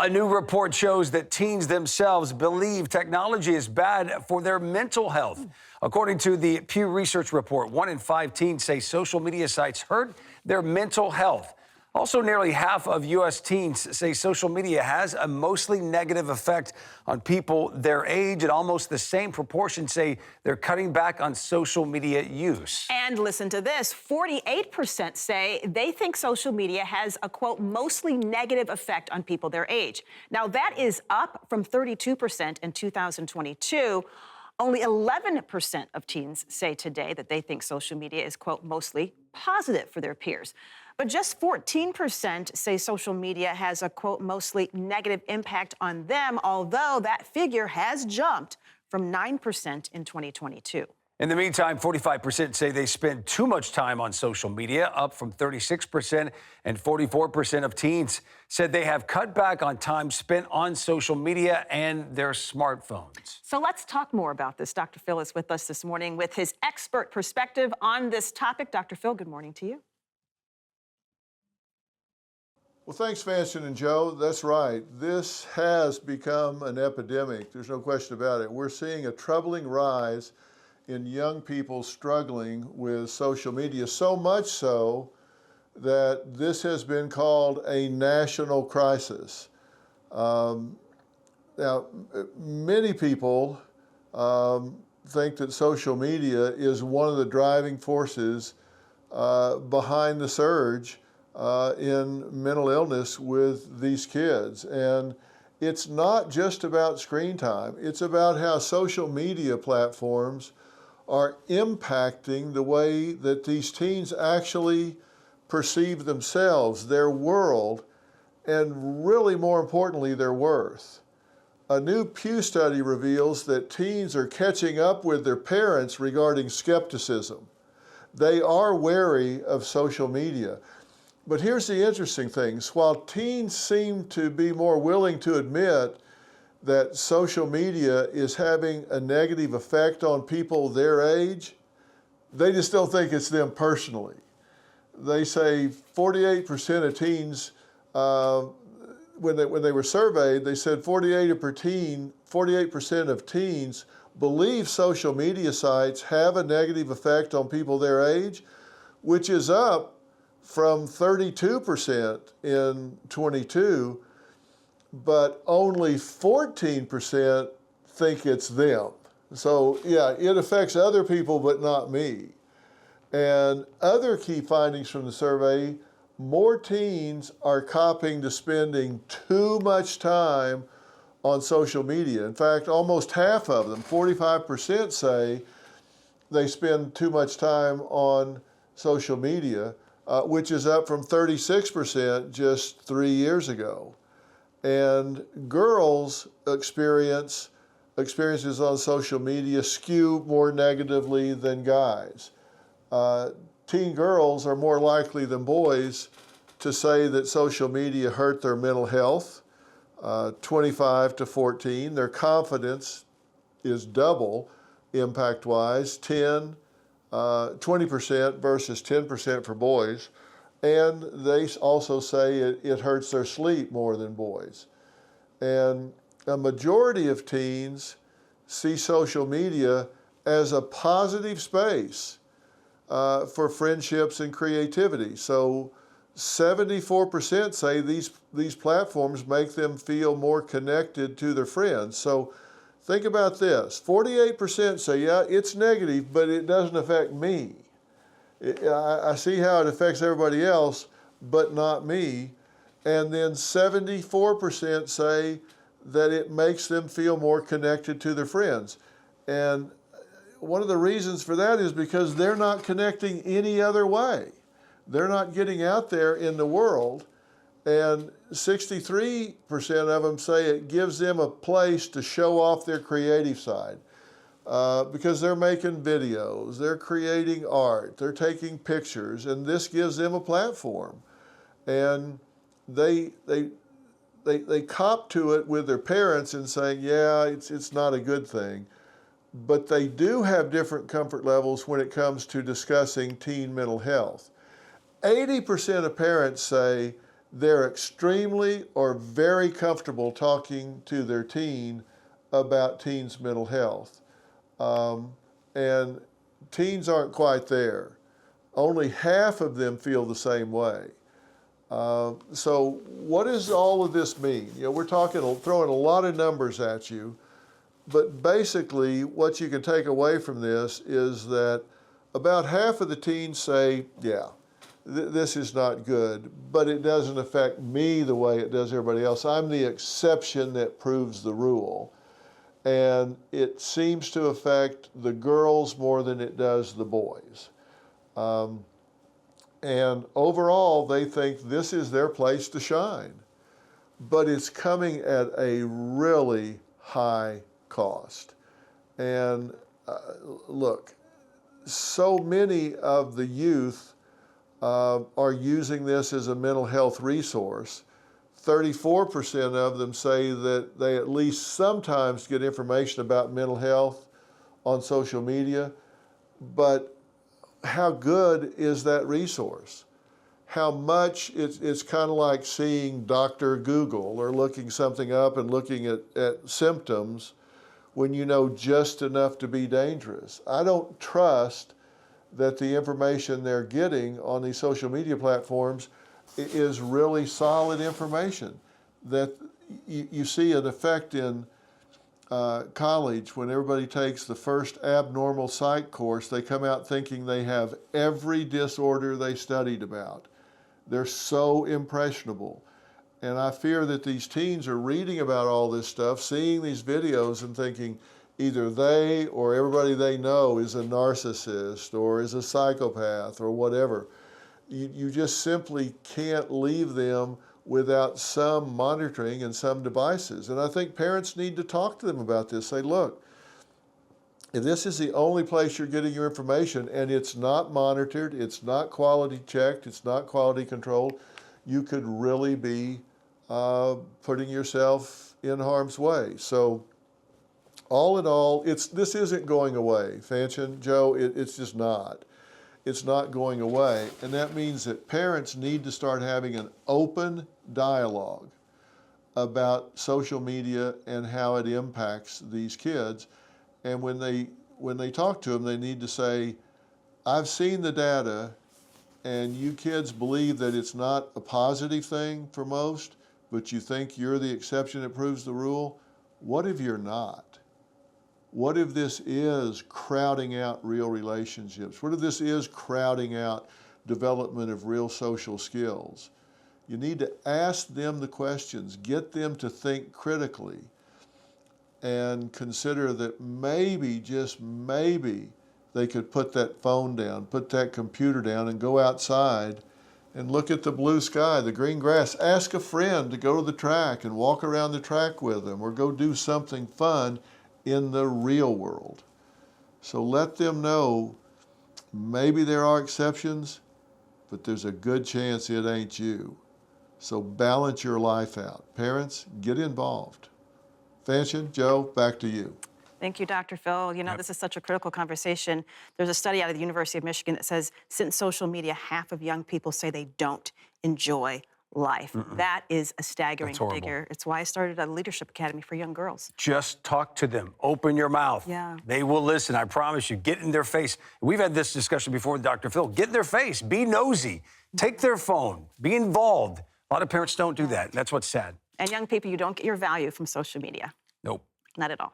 A new report shows that teens themselves believe technology is bad for their mental health. According to the Pew Research report, 1 in 5 teens say social media sites hurt their mental health. Also, nearly half of U.S. teens say social media has a mostly negative effect on people their age, and almost the same proportion say they're cutting back on social media use. And listen to this, 48% say they think social media has a, quote, mostly negative effect on people their age. Now, that is up from 32% in 2022. Only 11% of teens say today that they think social media is, quote, mostly positive for their peers. But just 14% say social media has a, quote, mostly negative impact on them, although that figure has jumped from 9% in 2022. In the meantime, 45% say they spend too much time on social media, up from 36%, and 44% of teens said they have cut back on time spent on social media and their smartphones. So let's talk more about this. Dr. Phil is with us this morning with his expert perspective on this topic. Dr. Phil, good morning to you. Well, thanks, Fanchon and Joe. That's right. This has become an epidemic. There's no question about it. We're seeing a troubling rise in young people struggling with social media, so much so that this has been called a national crisis. Now, many people think that social media is one of the driving forces behind the surge in mental illness with these kids. And it's not just about screen time. It's about how social media platforms are impacting the way that these teens actually perceive themselves, their world, and really more importantly, their worth. A new Pew study reveals that teens are catching up with their parents regarding skepticism. They are wary of social media. But here's the interesting thing. While teens seem to be more willing to admit that social media is having a negative effect on people their age, they just don't think it's them personally. They say 48% of teens, when they were surveyed, they said 48% of teens believe social media sites have a negative effect on people their age, which is up from 32% in 22, but only 14% think it's them. So yeah, it affects other people, but not me. And other key findings from the survey, more teens are copping to spending too much time on social media. In fact, almost half of them, 45%, say they spend too much time on social media, which is up from 36% just 3 years ago. And girls' experiences on social media skew more negatively than guys. Teen girls are more likely than boys to say that social media hurt their mental health, 25 to 14. Their confidence is double impact-wise, 20% versus 10% for boys. And they also say it hurts their sleep more than boys. And a majority of teens see social media as a positive space for friendships and creativity. So 74% say these platforms make them feel more connected to their friends. So think about this, 48% say, yeah, it's negative, but it doesn't affect me. I see how it affects everybody else, but not me. And then 74% say that it makes them feel more connected to their friends. And one of the reasons for that is because they're not connecting any other way. They're not getting out there in the world. And 63% of them say it gives them a place to show off their creative side. Because they're making videos, they're creating art, they're taking pictures, and this gives them a platform. And they cop to it with their parents and saying, yeah, it's not a good thing. But they do have different comfort levels when it comes to discussing teen mental health. 80% of parents say they're extremely or very comfortable talking to their teen about teens' mental health. And teens aren't quite there. Only half of them feel the same way. So what does all of this mean? You know, we're throwing a lot of numbers at you, but basically what you can take away from this is that about half of the teens say, yeah, this is not good, but it doesn't affect me the way it does everybody else. I'm the exception that proves the rule. And it seems to affect the girls more than it does the boys. And overall, they think this is their place to shine. But it's coming at a really high cost. And look, so many of the youth are using this as a mental health resource. 34% of them say that they at least sometimes get information about mental health on social media, but how good is that resource? How much, it's kind of like seeing Dr. Google or looking something up and looking at symptoms when you know just enough to be dangerous. I don't trust that the information they're getting on these social media platforms is really solid information. That you see an effect in college when everybody takes the first abnormal psych course. They come out thinking they have every disorder they studied about. They're so impressionable. And I fear that these teens are reading about all this stuff, seeing these videos and thinking either they or everybody they know is a narcissist or is a psychopath or whatever. You just simply can't leave them without some monitoring and some devices. And I think parents need to talk to them about this. Say, look, if this is the only place you're getting your information and it's not monitored, it's not quality checked, it's not quality controlled, you could really be putting yourself in harm's way. So all in all, this isn't going away, Fanchon, Joe, it's just not. It's not going away, and that means that parents need to start having an open dialogue about social media and how it impacts these kids. And when they talk to them, they need to say, I've seen the data, and you kids believe that it's not a positive thing for most, but you think you're the exception that proves the rule. What if you're not? What if this is crowding out real relationships? What if this is crowding out development of real social skills? You need to ask them the questions, get them to think critically, and consider that maybe, just maybe, they could put that phone down, put that computer down, and go outside and look at the blue sky, the green grass. Ask a friend to go to the track and walk around the track with them, or go do something fun in the real world. So let them know maybe there are exceptions, but there's a good chance it ain't you. So balance your life out. Parents, get involved. Fanchon, Joe, back to you. Thank you, Dr. Phil. You know, this is such a critical conversation. There's a study out of the University of Michigan that says since social media, half of young people say they don't enjoy life. That is a staggering figure. It's why I started a leadership academy for young girls. Just talk to them. Open your mouth. Yeah. They will listen. I promise you. Get in their face. We've had this discussion before with Dr. Phil. Get in their face. Be nosy. Take their phone. Be involved. A lot of parents don't do that. That's what's sad. And young people, you don't get your value from social media. Nope. Not at all.